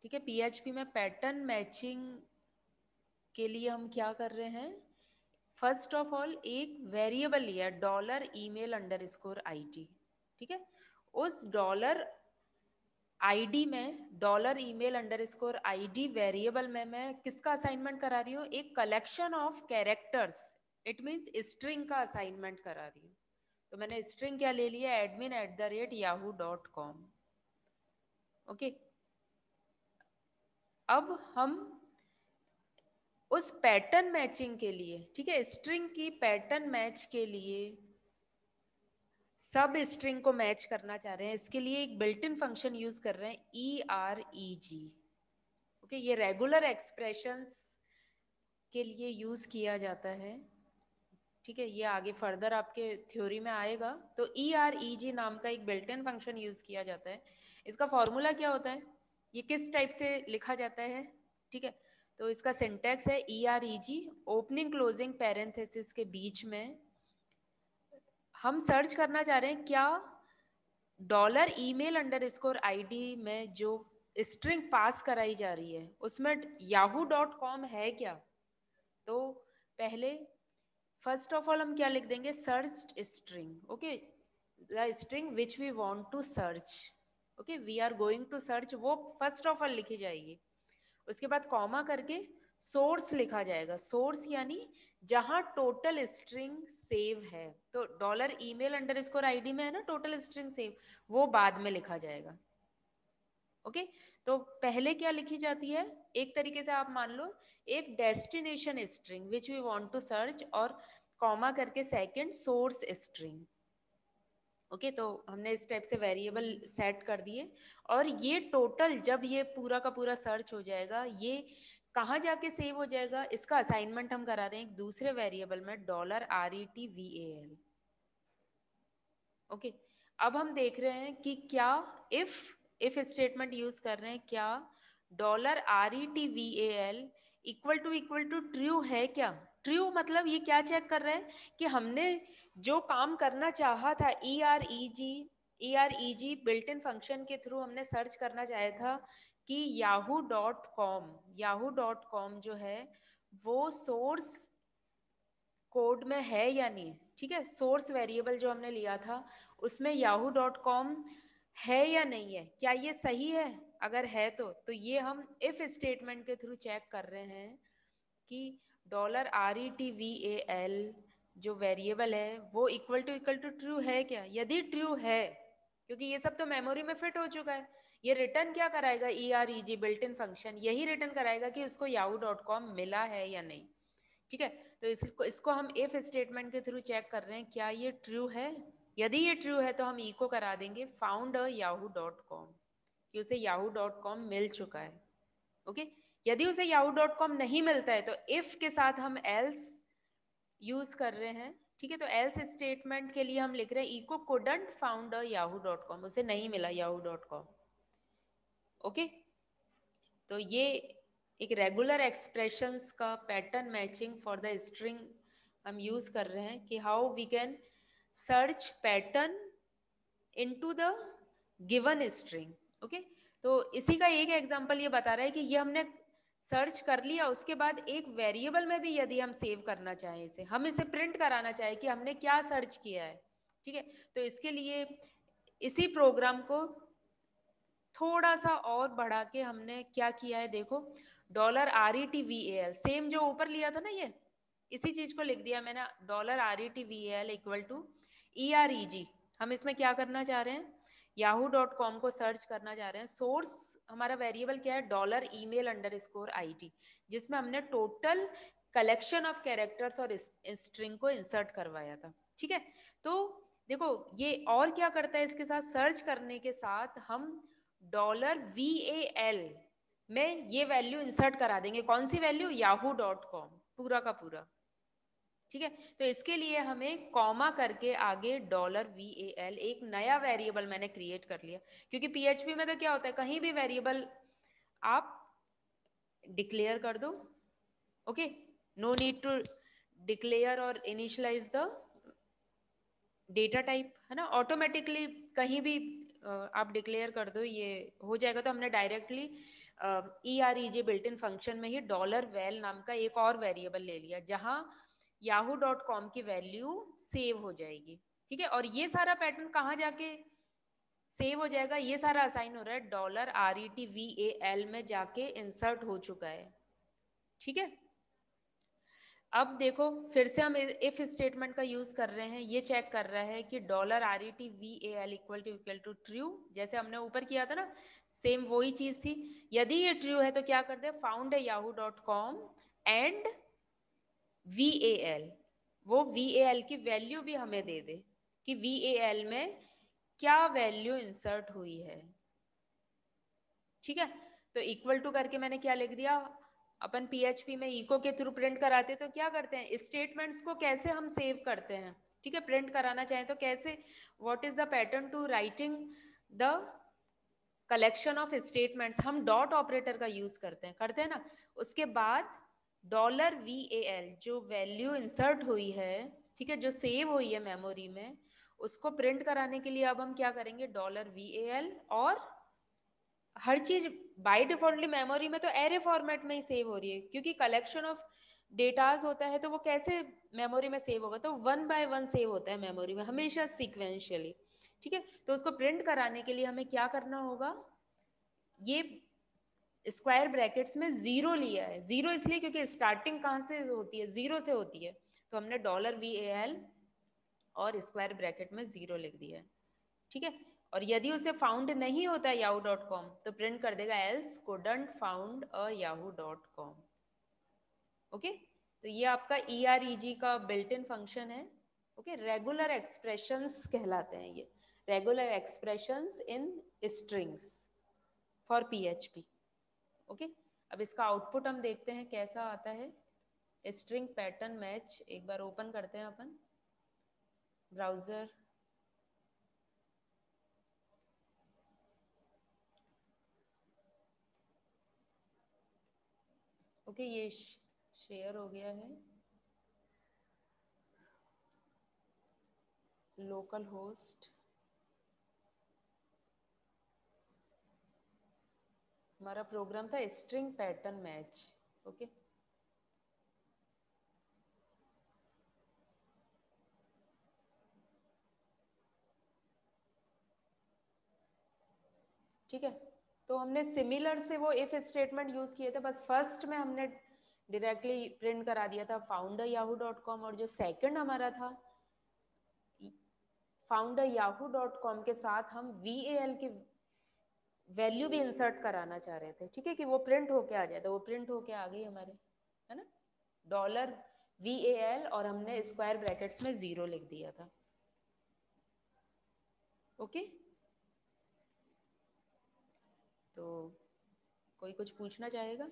ठीक है, पीएचपी में पैटर्न मैचिंग के लिए हम क्या कर रहे हैं, फर्स्ट ऑफ ऑल एक वेरिएबल लिया डॉलर ईमेल अंडरस्कोर आईडी। ठीक है, उस डॉलर आईडी में dollar email underscore ID variable में मैं किसका असाइनमेंट करा रही हूँ, एक collection of characters, it means string का असाइनमेंट करा रही हूँ। तो मैंने स्ट्रिंग क्या ले लिया, admin@yahoo.com। ओके, अब हम उस पैटर्न मैचिंग के लिए, ठीक है, स्ट्रिंग की पैटर्न मैच के लिए सब स्ट्रिंग को मैच करना चाह रहे हैं, इसके लिए एक बिल्ट इन फंक्शन यूज कर रहे हैं EREG। ओके, ये रेगुलर एक्सप्रेशंस के लिए यूज किया जाता है। ठीक है, ये आगे फर्दर आपके थ्योरी में आएगा। तो EREG नाम का एक बिल्ट इन फंक्शन यूज किया जाता है। इसका फॉर्मूला क्या होता है, ये किस टाइप से लिखा जाता है, ठीक है, तो इसका सिंटैक्स है EREG ओपनिंग क्लोजिंग पैरेंथेसिस के बीच में हम सर्च करना चाह रहे हैं क्या डॉलर ईमेल अंडरस्कोर आईडी में जो स्ट्रिंग पास कराई जा रही है उसमें yahoo.com है क्या। तो पहले फर्स्ट ऑफ ऑल हम क्या लिख देंगे, search string. Okay, the string which we want to search, okay, we are going to search, वो फर्स्ट ऑफ ऑल लिखी जाएगी। उसके बाद कॉमा करके सोर्स लिखा जाएगा, सोर्स यानी जहां टोटल स्ट्रिंग सेव है। तो डॉलर ईमेल अंडरस्कोर आईडी में है ना टोटल स्ट्रिंग सेव, वो बाद में लिखा जाएगा। ओके, तो पहले क्या लिखी जाती है, एक तरीके से आप मान लो एक destination string which we want to search और कॉमा करके सेकंड सोर्स स्ट्रिंग। ओके, तो हमने इस टाइप से वेरिएबल सेट कर दिए और ये टोटल जब ये पूरा का पूरा सर्च हो जाएगा ये कहाँ जाके सेव हो जाएगा, इसका असाइनमेंट हम करा रहे हैं एक दूसरे वेरिएबल में $RETVAL। ओके, अब हम देख रहे हैं कि क्या इफ स्टेटमेंट यूज कर रहे हैं, क्या $RETVAL इक्वल टू ट्रू है क्या। ट्रू मतलब ये क्या चेक कर रहे हैं कि हमने जो काम करना चाहा था EREG बिल्ट इन फंक्शन के थ्रू हमने सर्च करना चाहा था कि yahoo.com जो है वो सोर्स कोड में है या नहीं। ठीक है, सोर्स वेरिएबल जो हमने लिया था उसमें yahoo.com है या नहीं है, क्या ये सही है, अगर है तो ये हम इफ स्टेटमेंट के थ्रू चेक कर रहे हैं कि $RETVAL जो वेरिएबल है वो इक्वल टू ट्रू है क्या। यदि ट्रू है, क्योंकि ये सब तो मेमोरी में फिट हो चुका है, ये रिटर्न क्या कराएगा, EREG बिल्ट इन फंक्शन यही रिटर्न कराएगा कि उसको yahoo.com मिला है या नहीं। ठीक है, तो इसको हम इफ स्टेटमेंट के थ्रू चेक कर रहे हैं क्या ये ट्रू है। यदि ये ट्रू है तो हम इको करा देंगे फाउंड yahoo.com कि उसे yahoo.com मिल चुका है। ओके, यदि उसे yahoo.com नहीं मिलता है तो इफ के साथ हम एल्स यूज कर रहे हैं। ठीक है, तो एल्स स्टेटमेंट के लिए हम लिख रहे हैं इको couldn't फाउंड yahoo.com, उसे नहीं मिला yahoo.com। ओके, तो ये एक रेगुलर एक्सप्रेशंस का pattern matching for the string हम यूज कर रहे हैं कि how we can search pattern into the given string. Okay, तो इसी का एक एग्जांपल ये बता रहा है कि ये हमने सर्च कर लिया, उसके बाद एक वेरिएबल में भी यदि हम सेव करना चाहें, इसे हम इसे प्रिंट कराना चाहें कि हमने क्या सर्च किया है। ठीक है, तो इसके लिए इसी प्रोग्राम को थोड़ा सा और बढ़ा के हमने क्या किया है, देखो $RETVAL सेम जो ऊपर लिया था ना, ये इसी चीज को लिख दिया मैंने $RETVAL इक्वल टू EREG। हम इसमें क्या करना चाह रहे हैं, yahoo.com को सर्च करना चाह रहे हैं। सोर्स हमारा वेरिएबल क्या है, $email_id, जिसमें हमने टोटल कलेक्शन ऑफ कैरेक्टर्स और स्ट्रिंग को इंसर्ट करवाया था। ठीक है, तो देखो ये और क्या करता है, इसके साथ सर्च करने के साथ हम $VAL में ये वैल्यू इंसर्ट करा देंगे। कौन सी वैल्यू, yahoo.com पूरा का पूरा। ठीक है, तो इसके लिए हमें कॉमा करके आगे $VAL एक नया वेरिएबल मैंने क्रिएट कर लिया, क्योंकि पीएचपी में तो क्या होता है कहीं भी वेरिएबल आप डिक्लेयर कर दो। Okay, no need to declare और इनिशियलाइज द डेटा टाइप, है ना, ऑटोमेटिकली कहीं भी आप डिक्लेयर कर दो, ये हो जाएगा तो हमने directly EREG built in function में ही डॉलर वैल नाम का एक और वेरिएबल ले लिया जहाँ yahoo.com की वैल्यू सेव हो जाएगी। ठीक है, और ये सारा पैटर्न कहाँ जाके सेव हो जाएगा, ये सारा असाइन हो रहा है $RETVAL में जाके इंसर्ट हो चुका है। ठीक है, अब देखो फिर से हम इफ स्टेटमेंट का यूज कर रहे हैं, ये चेक कर रहा है कि $RETVAL इक्वल टू ट्रू, जैसे हमने ऊपर किया था ना, सेम वही चीज थी। यदि ये ट्रू है तो क्या करते हैं, फाउंड है yahoo.com एंड VAL, वो VAL की वैल्यू भी हमें दे दे कि VAL में क्या वैल्यू इंसर्ट हुई है। ठीक है, तो इक्वल टू करके मैंने क्या लिख दिया, अपन PHP में इको के थ्रू प्रिंट कराते तो क्या करते हैं, स्टेटमेंट्स को कैसे हम सेव करते हैं। ठीक है, प्रिंट कराना चाहें तो कैसे, what is the pattern to writing the collection of statements, हम डॉट ऑपरेटर का यूज करते हैं ना। उसके बाद $VAL जो वैल्यू इंसर्ट हुई है, ठीक है, जो सेव हुई है मेमोरी में, उसको प्रिंट कराने के लिए अब हम क्या करेंगे, $VAL, और हर चीज बाय डिफॉल्टली मेमोरी में तो एरे फॉर्मेट में ही सेव हो रही है, क्योंकि कलेक्शन ऑफ डेटाज होता है तो वो कैसे मेमोरी में सेव होगा, तो वन बाय वन सेव होता है मेमोरी में हमेशा सीक्वेंशियली। ठीक है, तो उसको प्रिंट कराने के लिए हमें क्या करना होगा, ये स्क्वायर ब्रैकेट्स में जीरो लिया है, जीरो इसलिए क्योंकि स्टार्टिंग कहाँ से होती है, जीरो से होती है, तो हमने $VAL और स्क्वायर ब्रैकेट में जीरो लिख दिया है। ठीक है, और यदि उसे फाउंड नहीं होता yahoo.com तो प्रिंट कर देगा else couldn't found a yahoo.com। Okay, तो ये आपका EREG का बिल्ट इन फंक्शन है। ओके, रेगुलर एक्सप्रेशंस कहलाते हैं ये, regular expressions in strings for PHP। Okay, अब इसका आउटपुट हम देखते हैं कैसा आता है। स्ट्रिंग पैटर्न मैच एक बार ओपन करते हैं अपन ब्राउजर। ओके, ये शेयर हो गया है, लोकल होस्ट, हमारा प्रोग्राम था स्ट्रिंग पैटर्न मैच। ओके, ठीक है, तो हमने सिमिलर से वो इफ स्टेटमेंट यूज किए थे, बस फर्स्ट में हमने डायरेक्टली प्रिंट करा दिया था फाउंडर yahoo.com, और जो सेकंड हमारा था फाउंडर yahoo.com के साथ हम VAL की वैल्यू भी इंसर्ट कराना चाह रहे थे। ठीक है, कि वो प्रिंट होके आ जाए, तो वो प्रिंट होके आ गई हमारे, है ना, $VAL, और हमने स्क्वायर ब्रैकेट्स में जीरो लिख दिया था। ओके, तो कोई कुछ पूछना चाहेगा।